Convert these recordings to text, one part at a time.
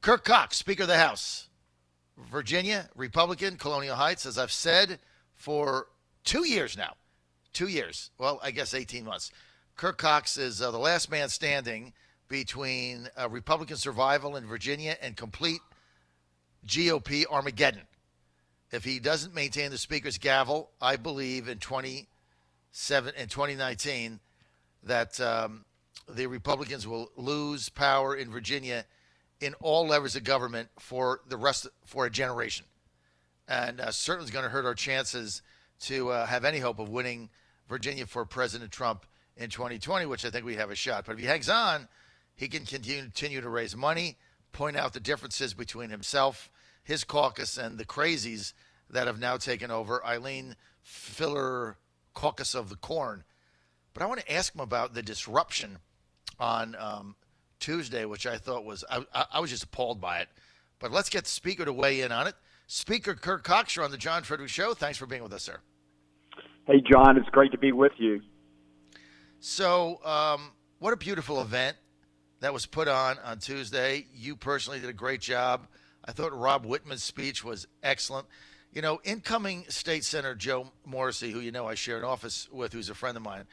Kirk Cox, Speaker of the House, Virginia, Republican, Colonial Heights, as I've said for 2 years now. 2 years. Well, I guess 18 months. Kirk Cox is the last man standing between Republican survival in Virginia and complete GOP Armageddon. If he doesn't maintain the Speaker's gavel, I believe in 2019 that the Republicans will lose power in Virginia in all levels of government for a generation, and certainly is going to hurt our chances to have any hope of winning Virginia for President Trump in 2020, which I think we have a shot. But if he hangs on, he can continue to raise money, point out the differences between himself, his caucus, and the Crazies that have now taken over. Eileen Filler, caucus of the corn. But I want to ask him about the disruption on Tuesday, which I thought was, I was just appalled by it. But let's get the Speaker to weigh in on it. Speaker Kirk Cox, you're on the John Fredericks Show. Thanks for being with us, sir. Hey, John, it's great to be with you. So, what a beautiful event that was put on Tuesday. You personally did a great job. I thought Rob Whitman's speech was excellent. You know, incoming State Senator Joe Morrissey, who you know I share an office with, who's a friend of mine,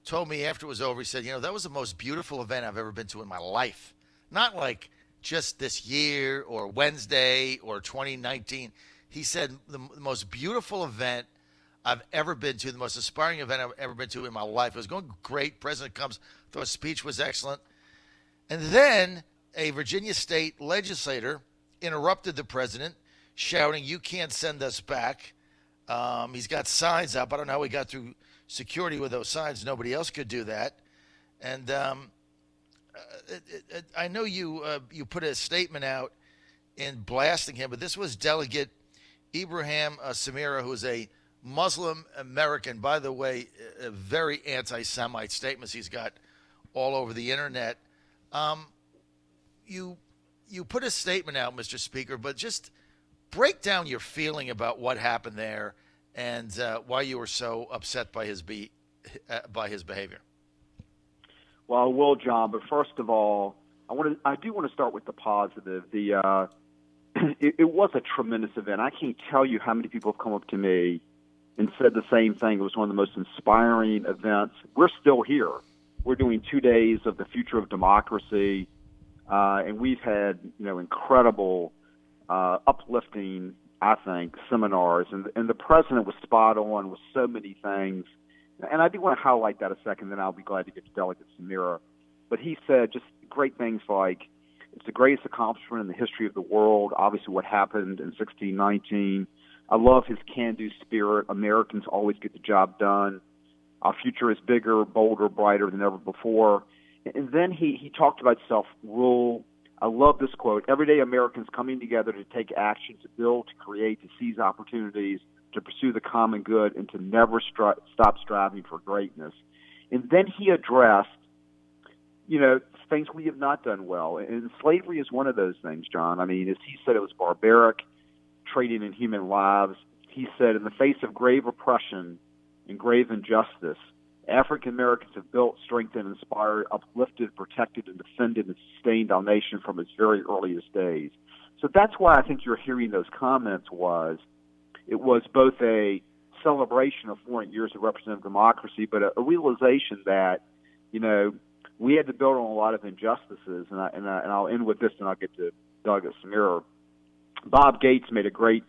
told me after it was over, he said, you know, that was the most beautiful event I've ever been to in my life. Not like just this year or Wednesday or 2019. He said the most beautiful event I've ever been to, the most inspiring event I've ever been to in my life. It was going great. President comes, thought his speech was excellent. And then a Virginia state legislator interrupted the president, shouting, "You can't send us back." He's got signs up. I don't know how he got through security with those signs. Nobody else could do that. And I know you put a statement out in blasting him, but this was Delegate Ibrahim Samira, who is a Muslim American. By the way, very anti-Semite statements he's got all over the internet. You put a statement out, Mr. Speaker, but just break down your feeling about what happened there and why you were so upset by his behavior. Well, I will, John. But first of all, I do want to start with the positive. It was a tremendous event. I can't tell you how many people have come up to me and said the same thing. It was one of the most inspiring events. We're still here. We're doing 2 days of the future of democracy, and we've had incredible, uplifting, I think, seminars. And the president was spot on with so many things. And I do want to highlight that a second, then I'll be glad to get to Delegate Samira. But he said just great things like, it's the greatest accomplishment in the history of the world, obviously what happened in 1619. I love his can-do spirit. Americans always get the job done. Our future is bigger, bolder, brighter than ever before. And then he talked about self-rule. I love this quote: every day Americans coming together to take action, to build, to create, to seize opportunities, to pursue the common good, and to never stop striving for greatness. And then he addressed, things we have not done well. And slavery is one of those things, John. I mean, as he said, it was barbaric, trading in human lives. He said, in the face of grave oppression and grave injustice, African Americans have built, strengthened, inspired, uplifted, protected, and defended and sustained our nation from its very earliest days. So that's why I think you're hearing those comments it was both a celebration of 400 years of representative democracy, but a realization that, we had to build on a lot of injustices. And I'll end with this, and I'll get to Delegate Samira. Bob Gates made a great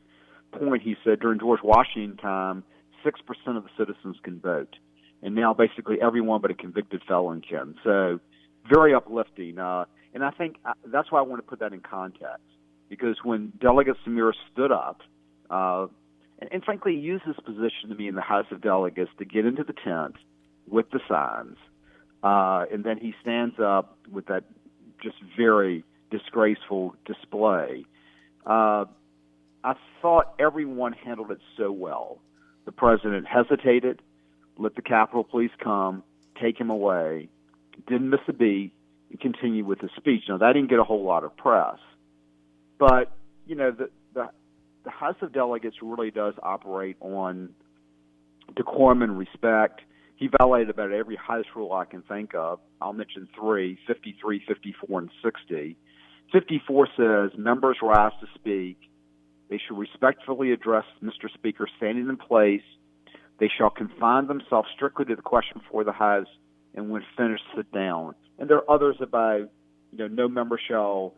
point. He said during George Washington time, 6% of the citizens can vote. And now basically everyone but a convicted felon can. So very uplifting. And I think that's why I want to put that in context. Because when Delegate Samira stood up, and frankly used his position to be in the House of Delegates to get into the tent with the signs, and then he stands up with that just very disgraceful display. I thought everyone handled it so well. The president hesitated, let the Capitol Police come, take him away, didn't miss a beat, and continued with his speech. Now, that didn't get a whole lot of press. But, the House of Delegates really does operate on decorum and respect. He violated about every House rule I can think of. I'll mention 3, 53, 54, and 60. 54 says members rise to speak. They shall respectfully address Mr. Speaker standing in place. They shall confine themselves strictly to the question before the House, and when finished, sit down. And there are others about, no member shall,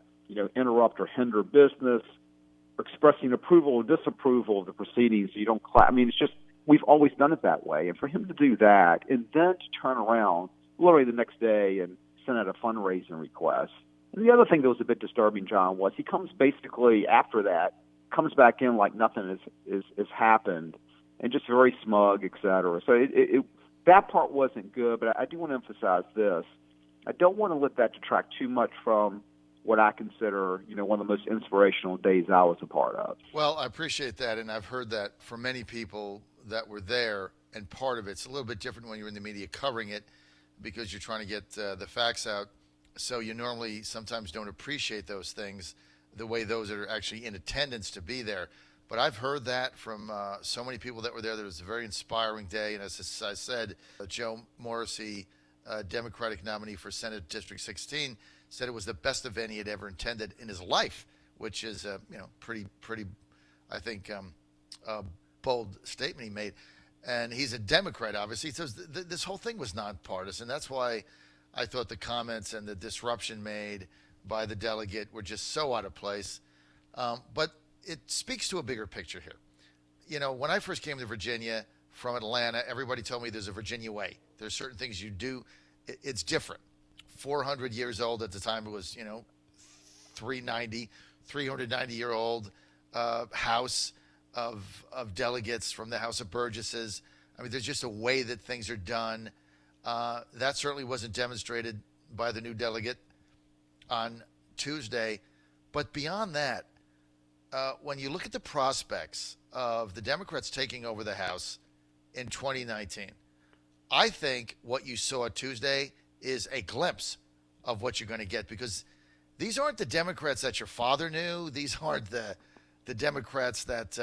interrupt or hinder business, expressing approval or disapproval of the proceedings. So you don't clap. I mean, it's just, we've always done it that way. And for him to do that and then to turn around literally the next day and send out a fundraising request. And the other thing that was a bit disturbing, John, was he comes basically after that, comes back in like nothing has happened, and just very smug, et cetera. So that part wasn't good, but I do want to emphasize this. I don't want to let that detract too much from what I consider, one of the most inspirational days I was a part of. Well, I appreciate that, and I've heard that from many people that were there, and part of it's a little bit different when you're in the media covering it because you're trying to get the facts out, so you normally sometimes don't appreciate those things the way those that are actually in attendance to be there. But I've heard that from so many people that were there. That it was a very inspiring day, and as I said, Joe Morrissey, Democratic nominee for Senate District 16, said it was the best event he had ever attended in his life, which is pretty, I think, bold statement he made. And he's a Democrat, obviously. So this whole thing was nonpartisan. That's why I thought the comments and the disruption made by the delegate were just so out of place. But it speaks to a bigger picture here. When I first came to Virginia from Atlanta, everybody told me there's a Virginia way. There's certain things you do. It's different. 400 years old at the time. It was, 390-year-old house of delegates from the House of Burgesses. I mean, there's just a way that things are done. That certainly wasn't demonstrated by the new delegate on Tuesday. But beyond that, when you look at the prospects of the Democrats taking over the House in 2019, I think what you saw Tuesday is a glimpse of what you're going to get, because these aren't the Democrats that your father knew. These aren't the Democrats that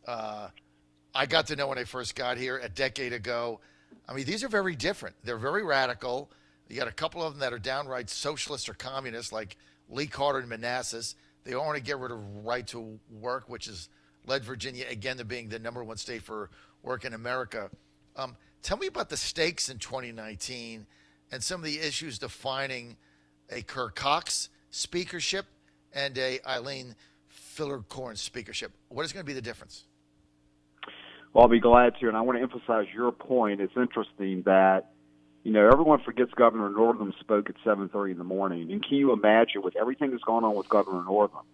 I got to know when I first got here a decade ago. I mean, these are very different. They're very radical. You got a couple of them that are downright socialist or communist, like Lee Carter and Manassas. They all want to get rid of right to work, which has led Virginia, again, to being the number one state for work in America. Tell me about the stakes in 2019 and some of the issues defining a Kirk Cox speakership and a Eileen Filler-Corn speakership. What is going to be the difference? Well, I'll be glad to, and I want to emphasize your point. It's interesting that, everyone forgets Governor Northam spoke at 7:30 in the morning. And can you imagine, with everything that's going on with Governor Northam,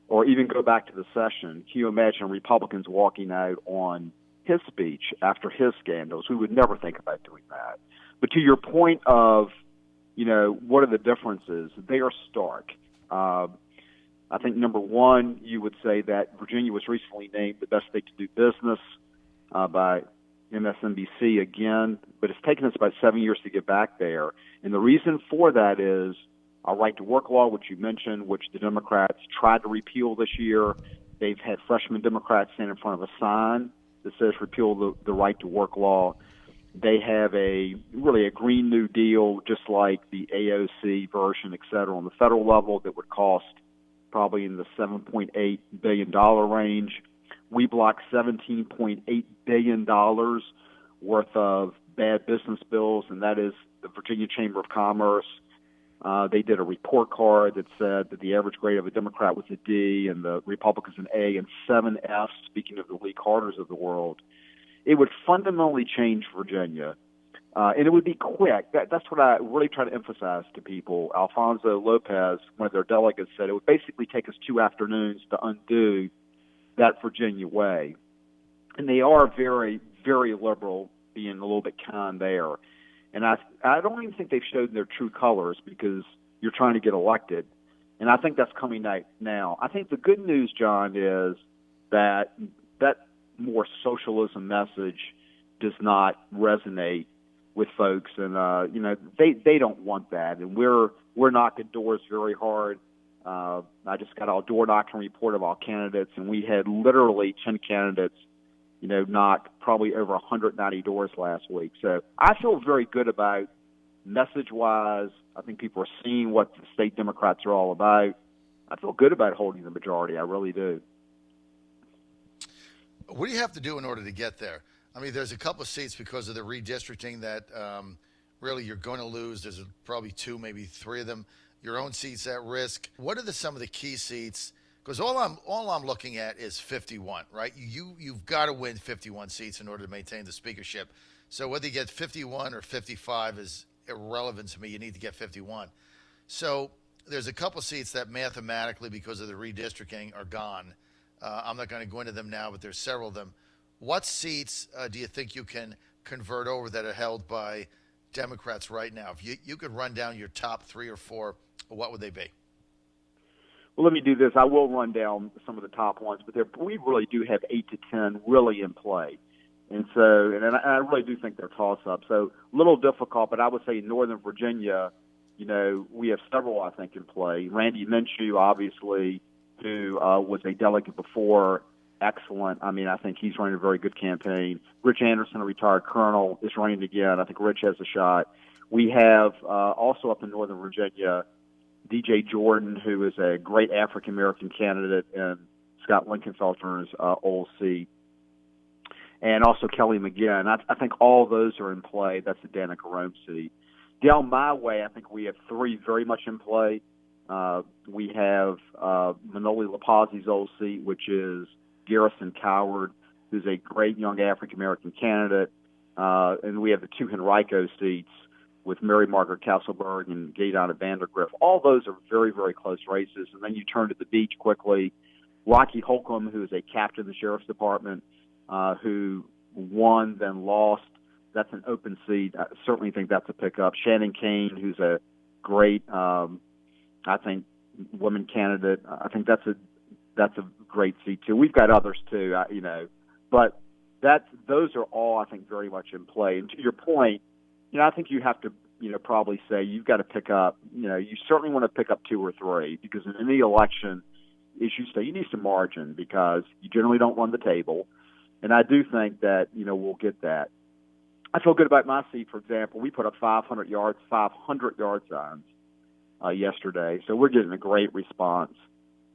or even go back to the session, can you imagine Republicans walking out on his speech after his scandals? We would never think about doing that. But to your point of, what are the differences? They are stark. I think, number one, you would say that Virginia was recently named the best state to do business by MSNBC again, but it's taken us about 7 years to get back there. And the reason for that is our right to work law, which you mentioned, which the Democrats tried to repeal this year. They've had freshman Democrats stand in front of a sign that says repeal the right to work law. They have really a Green New Deal, just like the AOC version, et cetera, on the federal level that would cost probably in the $7.8 billion range. We blocked $17.8 billion worth of bad business bills, and that is the Virginia Chamber of Commerce. They did a report card that said that the average grade of a Democrat was a D and the Republicans an A and 7 Fs, speaking of the Lee Carters of the world. It would fundamentally change Virginia, and it would be quick. That's what I really try to emphasize to people. Alfonso Lopez, one of their delegates, said it would basically take us 2 afternoons to undo that Virginia way. And they are very, very liberal, being a little bit kind there. And I don't even think they've showed their true colors, because you're trying to get elected. And I think that's coming out now. I think the good news, John, is that that more socialism message does not resonate with folks. And, they don't want that. And we're knocking doors very hard. I just got our door knocking report of all candidates, and we had literally 10 candidates, knock probably over 190 doors last week. So I feel very good about message-wise. I think people are seeing what the state Democrats are all about. I feel good about holding the majority. I really do. What do you have to do in order to get there? I mean, there's a couple of seats because of the redistricting that really you're going to lose. There's probably two, maybe three of them. Your own seats at risk. What are some of the key seats? Because all I'm looking at is 51, right? You've got to win 51 seats in order to maintain the speakership. So whether you get 51 or 55 is irrelevant to me. You need to get 51. So there's a couple seats that mathematically, because of the redistricting, are gone. I'm not going to go into them now, but there's several of them. What seats do you think you can convert over that are held by Democrats right now? If you could run down your top 3 or 4, what would they be? Well, let me do this. I will run down some of the top ones, but we really do have 8 to 10 really in play. And so, and I really do think they're toss-ups. So a little difficult, but I would say Northern Virginia, we have several, I think, in play. Randy Minshew, obviously, who was a delegate before, excellent. I mean, I think he's running a very good campaign. Rich Anderson, a retired colonel, is running again. I think Rich has a shot. We have also up in Northern Virginia, DJ Jordan, who is a great African-American candidate in Scott Linkenfelter's old seat. And also Kelly McGinn. I think all those are in play. That's the Danica Rome seat. Down my way, I think we have 3 very much in play. We have Manoli LaPazzi's old seat, which is Garrison Coward, who's a great young African-American candidate. And we have the 2 Henrico seats with Mary Margaret Castleberg and Gaydonna Vandergriff. All those are very, very close races. And then you turn to the beach quickly. Rocky Holcomb, who is a captain in the Sheriff's Department, who won, then lost. That's an open seat. I certainly think that's a pickup. Shannon Kane, who's a great, I think, woman candidate. I think that's a great seat too. We've got others too, but those are all, I think, very much in play. And to your point, I think you have to, probably say you've got to pick up, you certainly want to pick up 2 or 3, because in any election, as you say, you need some margin because you generally don't run the table. And I do think that, we'll get that. I feel good about my seat, for example. We put up 500 yard signs yesterday. So we're getting a great response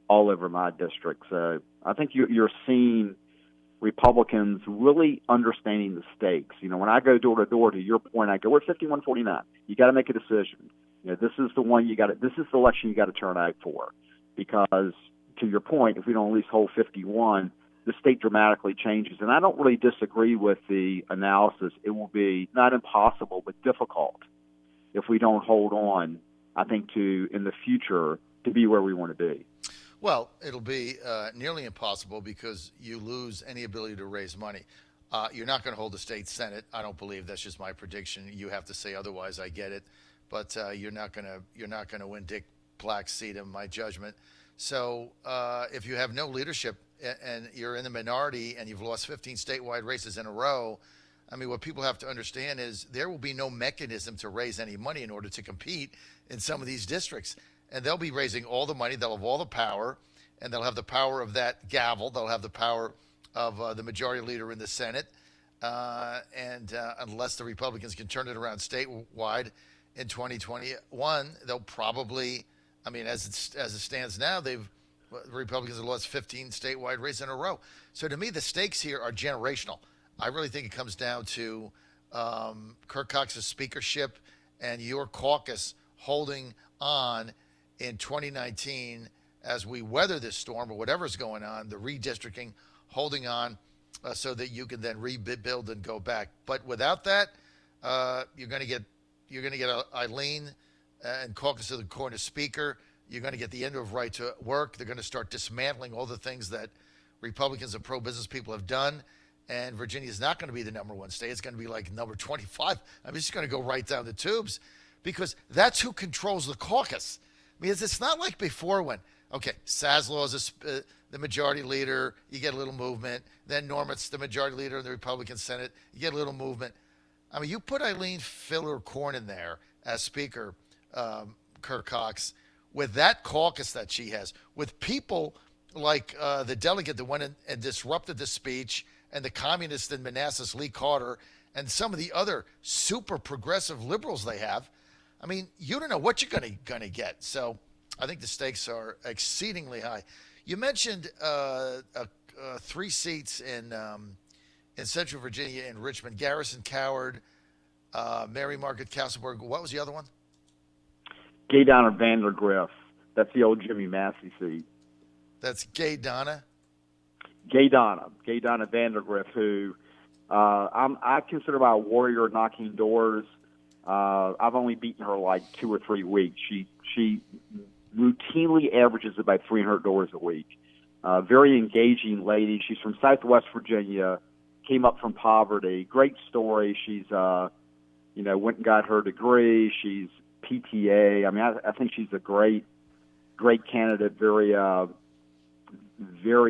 all over my district. So I think you're seeing Republicans really understanding the stakes. When I go door to door, to your point, I go, we're 51-49. You got to make a decision. This is the one this is the election you got to turn out for. Because to your point, if we don't at least hold 51, the state dramatically changes. And I don't really disagree with the analysis. It will be not impossible, but difficult if we don't hold on, I think, in the future to be where we want to be. Well, it'll be nearly impossible because you lose any ability to raise money. You're not going to hold the state senate. I don't believe. That's just my prediction. You have to say otherwise. I get it, but you're not going to win Dick Black's seat, in my judgment. So if you have no leadership and you're in the minority and you've lost 15 statewide races in a row, I mean, what people have to understand is there will be no mechanism to raise any money in order to compete in some of these districts. And they'll be raising all the money. They'll have all the power, and they'll have the power of that gavel. They'll have the power of the majority leader in the Senate. And unless the Republicans can turn it around statewide in 2021, they'll probably, I mean, as it stands now, the Republicans have lost 15 statewide races in a row. So to me, the stakes here are generational. I really think it comes down to Kirk Cox's speakership and your caucus holding on in 2019 as we weather this storm or whatever's going on, the redistricting, holding on so that you can then rebuild and go back. But without that, you're going to get Eileen and caucus of the corner speaker. You're going to get the end of right to work. They're going to start dismantling all the things that Republicans and pro-business people have done. And Virginia is not going to be the number 1 state. It's going to be like number 25. I mean, it's going to go right down the tubes because that's who controls the caucus. Because it's not like before when, okay, Saslaw is the majority leader, you get a little movement. Then Norman's the majority leader in the Republican Senate, you get a little movement. I mean, you put Eileen Filler-Corn in there as Speaker, Kirk Cox, with that caucus that she has, with people like the delegate that went in and disrupted the speech, and the communist in Manassas, Lee Carter, and some of the other super progressive liberals they have. I mean, you don't know what you're going to get. So I think the stakes are exceedingly high. You mentioned three seats in Central Virginia in Richmond: Garrison, Coward, Mary Margaret, Castleberg. What was the other one? Gay Donna Vandergriff. That's the old Jimmy Massey seat. That's Gay Donna. Gay Donna Vandergriff, who I consider my warrior knocking doors. I've only beaten her like 2 or 3 weeks. She routinely averages about 300 doors a week. Very engaging lady. She's from Southwest Virginia, came up from poverty. Great story. She's went and got her degree. She's PTA. I mean, I think she's a great candidate. Very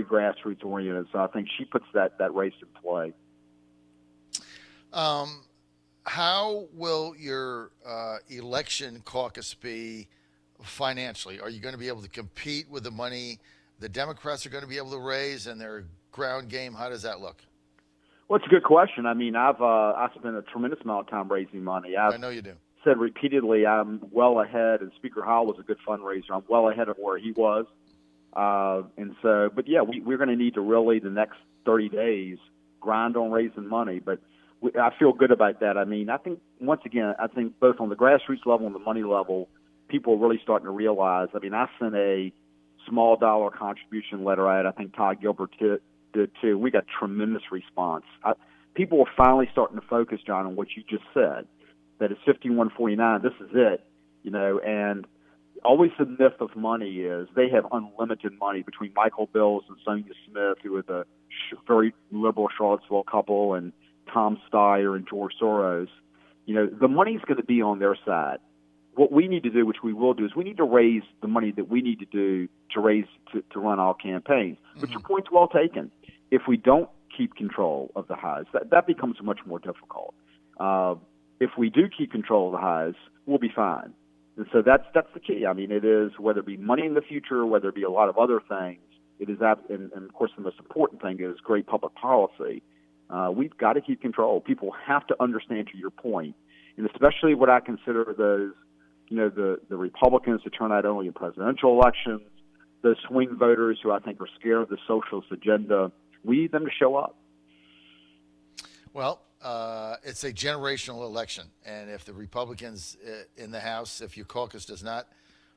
grassroots oriented. So I think she puts that race in play. How will your election caucus be financially? Are you going to be able to compete with the money the Democrats are going to be able to raise and their ground game? How does that look? Well, it's a good question. I mean, I've spent a tremendous amount of time raising money. I know you do. Said repeatedly, I'm well ahead, and Speaker Howell was a good fundraiser. I'm well ahead of where he was. But yeah, we're going to need to really, the next 30 days, grind on raising money. But I feel good about that. I mean, I think, once again, both on the grassroots level and the money level, people are really starting to realize. I mean, I sent a small dollar contribution letter out. I think Todd Gilbert did too. We got tremendous response. People are finally starting to focus, John, on what you just said, that it's 5149. This is it, and always the myth of money is they have unlimited money between Michael Bills and Sonia Smith, who are the very liberal Charlottesville couple, and Tom Steyer and George Soros. The money's going to be on their side. What we need to do, which we will do, is we need to raise the money that we need to do to run our campaigns. Mm-hmm. But your point's well taken. If we don't keep control of the highs, that becomes much more difficult. If we do keep control of the highs, we'll be fine. And so that's the key. I mean, it is, whether it be money in the future, whether it be a lot of other things, it is that, and of course the most important thing is great public policy. We've got to keep control. People have to understand, to your point, and especially what I consider those, the Republicans who turn out only in presidential elections, those swing voters who I think are scared of the socialist agenda. We need them to show up. Well, it's a generational election, and if the Republicans in the House, if your caucus does not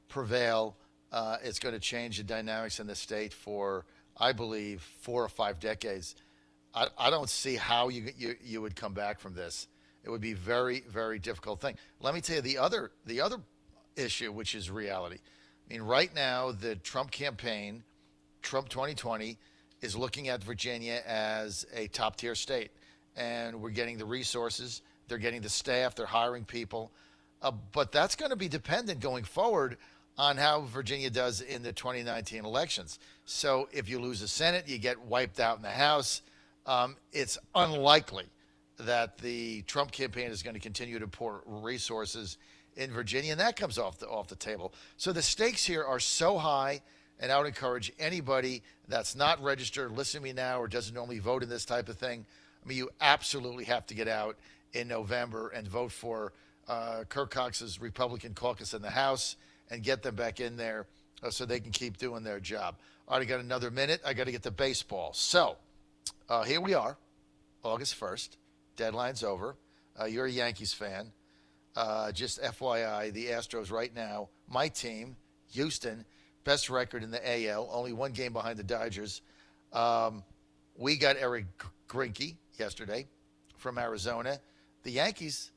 prevail, it's going to change the dynamics in the state for, I believe, 4 or 5 decades. I don't see how you would come back from this. It would be very, very difficult thing. Let me tell you the other issue, which is reality. I mean, right now, the Trump campaign, Trump 2020, is looking at Virginia as a top-tier state. And we're getting the resources, they're getting the staff, they're hiring people. But that's going to be dependent going forward on how Virginia does in the 2019 elections. So if you lose the Senate, you get wiped out in the House. It's unlikely that the Trump campaign is going to continue to pour resources in Virginia, and that comes off the table. So the stakes here are so high, and I would encourage anybody that's not registered, listen to me now, or doesn't normally vote in this type of thing. I mean, you absolutely have to get out in November and vote for Kirk Cox's Republican caucus in the House and get them back in there so they can keep doing their job. All right, I got another minute. I got to get to baseball. So here we are, August 1st. Deadline's over. You're a Yankees fan. Just FYI, the Astros right now, my team, Houston, best record in the AL, only 1 game behind the Dodgers. We got Eric Greinke yesterday from Arizona. The Yankees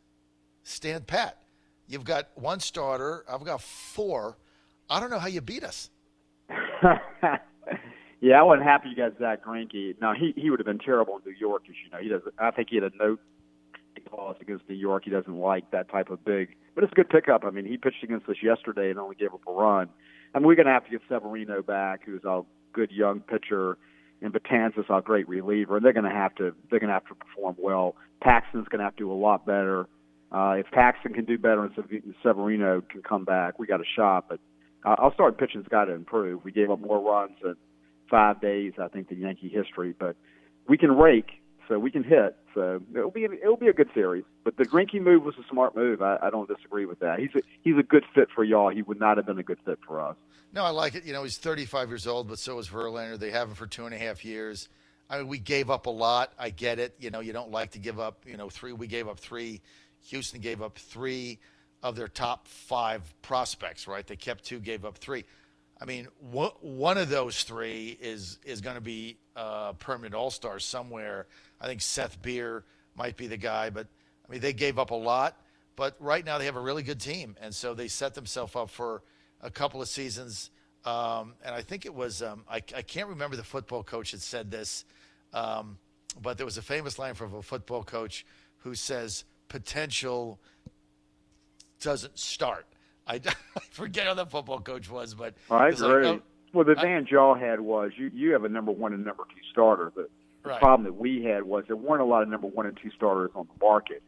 stand pat. You've got 1 starter. I've got 4. I don't know how you beat us. Yeah, I wasn't happy you got Zach Greinke. No, he would have been terrible in New York, as you know. He doesn't. I think he had a no clause against New York. He doesn't like that type of big. But it's a good pickup. I mean, he pitched against us yesterday and only gave up a run. I mean, we're going to have to get Severino back, who's a good young pitcher, and Betances, our great reliever. And they're going to have to perform well. Paxton's going to have to do a lot better. If Paxton can do better and Severino can come back, we got a shot. But I'll start pitching's got to improve. We gave up more runs in 5 days, I think, than Yankee history. But we can rake so we can hit. So it'll be a good series. But the Greinke move was a smart move. I don't disagree with that. He's a good fit for y'all. He would not have been a good fit for us. No, I like it. You know, he's 35 years old, but so is Verlander. They have him for 2.5 years. I mean, we gave up a lot. I get it. You know, you don't like to give up, 3. We gave up 3. Houston gave up 3 of their top 5 prospects, right? They kept 2, gave up 3. I mean, one of those 3 is going to be permanent all-star somewhere. I think Seth Beer might be the guy, but I mean, they gave up a lot. But right now they have a really good team, and so they set themselves up for a couple of seasons. And I think it was I can't remember the football coach that said this, but there was a famous line from a football coach who says, "Potential doesn't start." I forget how the football coach was, but I agree. Well, the advantage y'all had was you have a number 1 and number 2 starter. The problem that we had was there weren't a lot of number 1 and 2 starters on the market.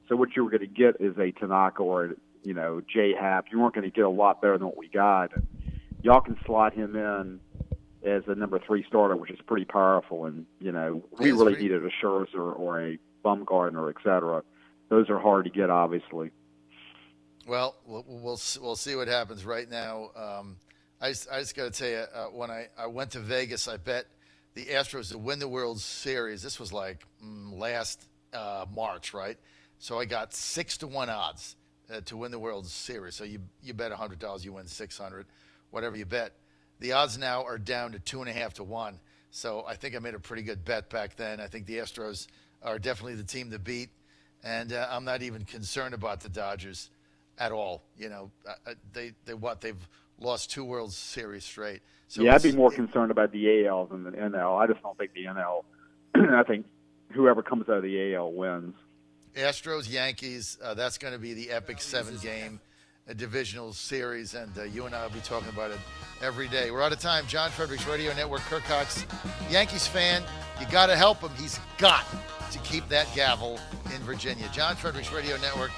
So what you were going to get is a Tanaka or J Happ. You weren't going to get a lot better than what we got. And y'all can slot him in as a number 3 starter, which is pretty powerful. And we really needed a Scherzer or a Bumgarner, et cetera. Those are hard to get, obviously. Well, we'll see what happens right now. I just got to tell you, when I went to Vegas, I bet the Astros to win the World Series. This was like last March, right? So I got 6-1 odds to win the World Series. So you bet $100, you win $600, whatever you bet. The odds now are down to 2.5 to 1. So I think I made a pretty good bet back then. I think the Astros are definitely the team to beat, and I'm not even concerned about the Dodgers at all. They've lost 2 World Series straight. So yeah, I'd be more concerned about the AL than the NL. I just don't think the NL. I think whoever comes out of the AL wins. Astros, Yankees. That's going to be the epic 7-game divisional series, and you and I will be talking about it every day. We're out of time. John Fredericks Radio Network. Kirk Cox, Yankees fan. You got to help him. He's got to keep that gavel in Virginia. John Fredericks Radio Network.